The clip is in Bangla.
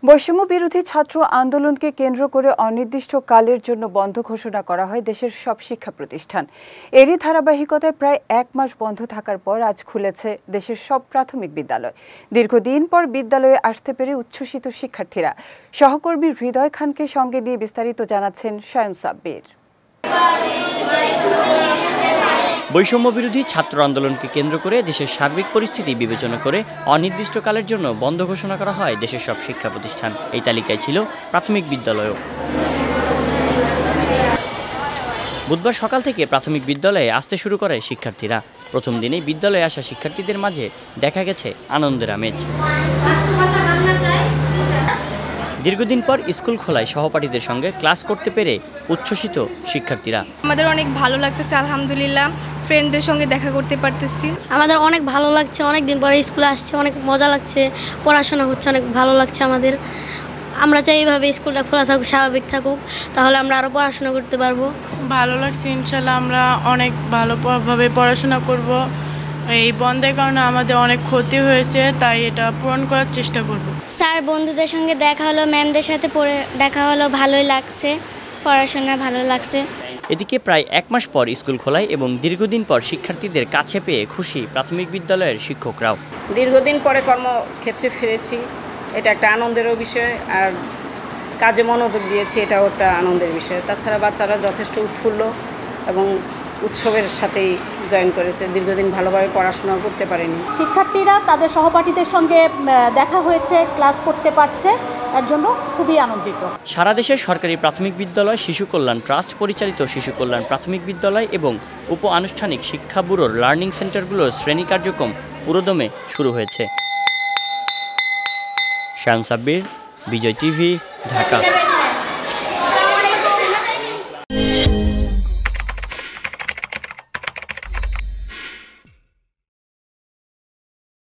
বৈষম্য বিরোধী ছাত্র আন্দোলনকে কেন্দ্র করে অনির্দিষ্টকালের জন্য বন্ধ ঘোষণা করা হয় দেশের সব শিক্ষা প্রতিষ্ঠান। এরই ধারাবাহিকতায় প্রায় এক মাস বন্ধ থাকার পর আজ খুলেছে দেশের সব প্রাথমিক বিদ্যালয়। দীর্ঘদিন পর বিদ্যালয়ে আসতে পেরে উচ্ছ্বসিত শিক্ষার্থীরা। সহকর্মী হৃদয় খানকে সঙ্গে নিয়ে বিস্তারিত জানাচ্ছেন শায়ন সাব্বির। বৈষম্য বিরোধী ছাত্র আন্দোলনকে কেন্দ্র করে দেশের সার্বিক পরিস্থিতি বিবেচনা করে অনির্দিষ্টকালের জন্য বন্ধ ঘোষণা করা হয় দেশের সব শিক্ষা প্রতিষ্ঠান। এই তালিকায় ছিল প্রাথমিক বিদ্যালয়ও। বুধবার সকাল থেকে প্রাথমিক বিদ্যালয়ে আসতে শুরু করে শিক্ষার্থীরা। প্রথম দিনেই বিদ্যালয়ে আসা শিক্ষার্থীদের মাঝে দেখা গেছে আনন্দের আমেজ। দীর্ঘদিন পর স্কুল খোলায় সহপাঠীদের সঙ্গে ক্লাস করতে পেরে উচ্ছ্বসিত শিক্ষার্থীরা। আমাদের অনেক ভালো লাগতেছে, আলহামদুলিল্লাহ। ফ্রেন্ডদের সঙ্গে দেখা করতে পারতেছি। আমাদের অনেক ভালো লাগছে, অনেক দিন পরে স্কুলে আসছে, অনেক মজা লাগছে, পড়াশোনা হচ্ছে, অনেক ভালো লাগছে আমাদের। আমরা চাই এইভাবে স্কুলটা খোলা থাকুক, স্বাভাবিক থাকুক, তাহলে আমরা আরও পড়াশোনা করতে পারবো। ভালো লাগছে, ইনশাল্লাহ আমরা অনেক ভালোভাবে পড়াশোনা করব। এই বন্ধের কারণে আমাদের অনেক ক্ষতি হয়েছে, তাই এটা পূরণ করার চেষ্টা করব। স্যার বন্ধুদের সঙ্গে দেখা হলো, ম্যামদের সাথে পড়ে দেখা হলো, ভালোই লাগছে, পড়াশোনা ভালো লাগছে। এদিকে প্রায় এক মাস পর স্কুল খোলায় এবং দীর্ঘদিন পর শিক্ষার্থীদের কাছে পেয়ে খুশি প্রাথমিক বিদ্যালয়ের শিক্ষকরাও। দীর্ঘদিন পরে কর্মক্ষেত্রে ফিরেছি, এটা একটা আনন্দেরও বিষয়, আর কাজে মনোযোগ দিয়েছি, এটাও একটা আনন্দের বিষয়। তাছাড়া বাচ্চারা যথেষ্ট উৎফুল্ল এবং উৎসবের সাথেই জয়েন করেছে। দীর্ঘদিন ভালোভাবে পড়াশোনা করতে পারেনি। শিক্ষার্থীরা তাদের সহপাঠীদের সঙ্গে দেখা হয়েছে, ক্লাস করতে পারছে, এর জন্য খুবই আনন্দিত। সারা দেশের সরকারি প্রাথমিক বিদ্যালয়, শিশু কল্যাণ ট্রাস্ট পরিচালিত শিশু কল্যাণ প্রাথমিক বিদ্যালয় এবং উপ আনুষ্ঠানিক শিক্ষা ব্যুরোর লার্নিং সেন্টারগুলোর শ্রেণী কার্যক্রম পুরোদমে শুরু হয়েছে। শায়ন সাব্বির, বিজয় টিভি, ঢাকা।